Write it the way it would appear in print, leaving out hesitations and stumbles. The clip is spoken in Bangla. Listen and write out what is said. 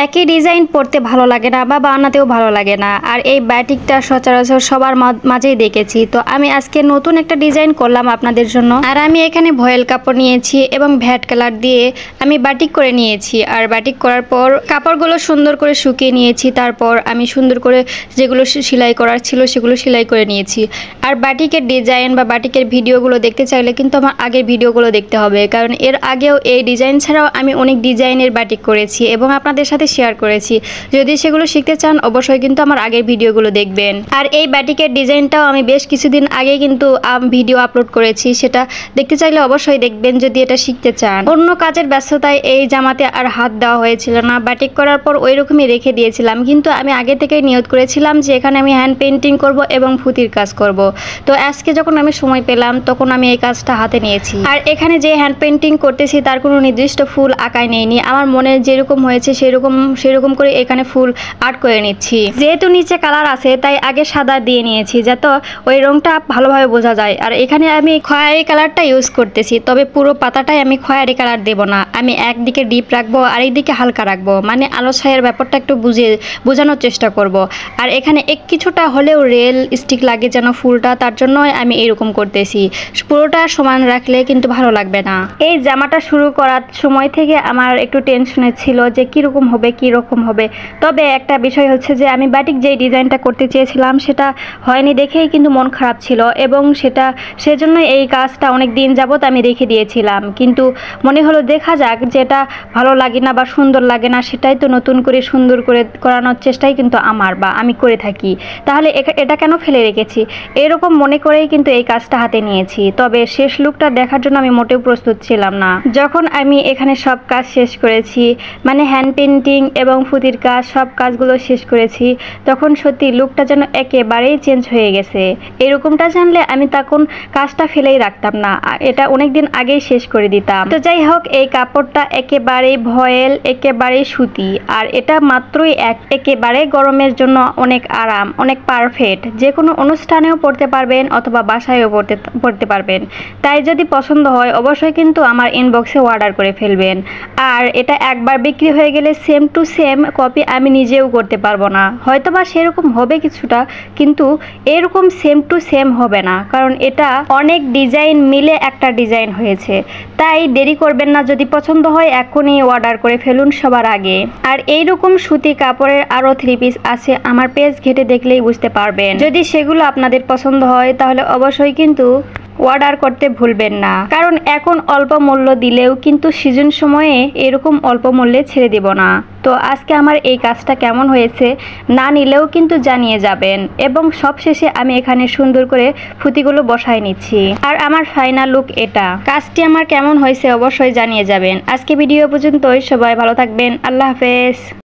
একই ডিজাইন পরতে ভালো লাগে না বা বানাতেও ভালো লাগে না। আর এই বাটিকটা সচরাচর সবার মাঝেই দেখেছি। তো আমি আজকে নতুন একটা ডিজাইন করলাম আপনাদের জন্য। আর আমি এখানে ভয়েল কাপড় নিয়েছি এবং ভ্যাট কালার দিয়ে আমি বাটিক করে নিয়েছি। আর বাটিক করার পর কাপড়গুলো সুন্দর করে শুকিয়ে নিয়েছি। তারপর আমি সুন্দর করে যেগুলো সেলাই করার ছিল সেগুলো সেলাই করে নিয়েছি। আর বাটিকের ডিজাইন বা বাটিকের ভিডিওগুলো দেখতে চাইলে কিন্তু আমার আগের ভিডিওগুলো দেখতে হবে, কারণ এর আগেও এই ডিজাইন ছাড়াও আমি অনেক ডিজাইনের বাটিক করেছি এবং আপনাদের সাথে শেয়ার করেছি। যদি সেগুলো শিখতে চান অবশ্যই কিন্তু আমার আগের ভিডিওগুলো দেখবেন। আর এই বাটিকের ডিজাইনটাও আমি বেশ কিছুদিন আগে কিন্তু ভিডিও আপলোড করেছি, সেটা দেখতে চাইলে অবশ্যই দেখবেন যদি এটা শিখতে চান। অন্য কাজের ব্যস্ততায় এই জামাতে আর হাত দেওয়া হয়েছিল না। বাটিক করার পর ওই রকমই রেখে দিয়েছিলাম, কিন্তু আমি আগে থেকেই নিয়ত করেছিলাম যে এখানে আমি হ্যান্ড পেন্টিং করব এবং ফুতির কাজ করব। তো আজকে যখন আমি সময় পেলাম তখন আমি এই কাজটা হাতে নিয়েছি। আর এখানে যে হ্যান্ড পেন্টিং করতেছি তার কোনো নির্দিষ্ট ফুল আঁকায় নেইনি, আমার মনে যেরকম হয়েছে সেরকম করে এখানে ফুল আর্ট করে নিচ্ছি। যেহেতু নিচে কালার আছে তাই আগে সাদা দিয়ে নিয়েছি যাতে ওই রংটা ভালোভাবে বোঝা যায়। আর এখানে আমি খয়েরি কালারটা ইউজ করতেছি, তবে পুরো পাতাটাই আমি খয়েরি কালার দেব না। আমি একদিকে ডিপ রাখবো আর একদিকে হালকা রাখবো, মানে আলো ছায়ার ব্যাপারটা একটু বোঝানোর চেষ্টা করব। আর এখানে কিছুটা হলেও রেল স্টিক লাগে যেন ফুলটা, তার জন্য আমি এরকম করতেছি। পুরোটা সমান রাখলে কিন্তু ভালো লাগবে না। এই জামাটা শুরু করার সময় থেকে আমার একটু টেনশনে ছিল যে কীরকম হবে। তবে একটা বিষয় হচ্ছে যে আমি বাটিক যেই ডিজাইনটা করতে চেয়েছিলাম সেটা হয়নি দেখেই কিন্তু মন খারাপ ছিল, এবং সেজন্য এই কাজটা অনেক দিন যাবত আমি রেখে দিয়েছিলাম। কিন্তু মনে হলো দেখা যাক যেটা ভালো লাগে না বা সুন্দর লাগে না সেটাই তো নতুন করে সুন্দর করে করানোর চেষ্টাই কিন্তু আমি করে থাকি, তাহলে এটা কেন ফেলে রেখেছি, এরকম মনে করেই কিন্তু এই কাজটা হাতে নিয়েছি। তবে শেষ লুকটা দেখার জন্য আমি মোটেও প্রস্তুত ছিলাম না। যখন আমি এখানে সব কাজ শেষ করেছি, মানে হ্যান্ড পেন্টিং এবং ফুতির কাজ সব কাজগুলো শেষ করেছি, তখন সত্যি লুকটা যেন একেবারেই চেঞ্জ হয়ে গেছে। এরকমটা জানলে আমি তখন কাজটা ফেলেই রাখতাম না, এটা অনেক দিন আগেই শেষ করে দিতাম। তো যাই হোক, এই কাপড়টা একেবারেই ভয়েল, একেবারেই সুতি, আর এটা মাত্রই একেবারে গরমের জন্য অনেক আরাম, অনেক পারফেক্ট। যে কোনো অনুষ্ঠানেও পরতে পারবেন অথবা বাসায়ও পরতে পারবেন। তাই যদি পছন্দ হয় অবশ্যই কিন্তু আমার ইনবক্সে অর্ডার করে ফেলবেন। আর এটা একবার বিক্রি হয়ে গেলে সেম টু সেম কপি আমি নিজেও করতে পারবো না, হয়তো বা সেরকম হবে কিছুটা, কিন্তু এরকম সেম টু সেম হবে না, কারণ এটা অনেক ডিজাইন মিলে একটা ডিজাইন হয়েছে। তাই দেরি করবেন না, যদি পছন্দ হয় এখনই অর্ডার করে ফেলুন সবার আগে। আর এইরকম সুতি কাপড়ের আরও 3 পিস আছে, আমার পেজ ঘেটে দেখলেই বুঝতে পারবেন। যদি সেগুলো আপনাদের পছন্দ হয় তাহলে অবশ্যই কিন্তু অর্ডার করতে ভুলবেন না, কারণ এখন অল্প মূল্য দিলেও কিন্তু সিজন সময়ে এরকম অল্প মূল্যে ছেড়ে দেব না। তো আজকে আমার এই কাজটা কেমন হয়েছে না নিলেও কিন্তু জানিয়ে যাবেন। এবং সবশেষে আমি এখানে সুন্দর করে ফুতিগুলো বসায় নিচ্ছি। আর আমার ফাইনাল লুক এটা। কাজটি আমার কেমন হয়েছে অবশ্যই জানিয়ে যাবেন। আজকে ভিডিও পর্যন্তই, সবাই ভালো থাকবেন, আল্লাহ হাফেজ।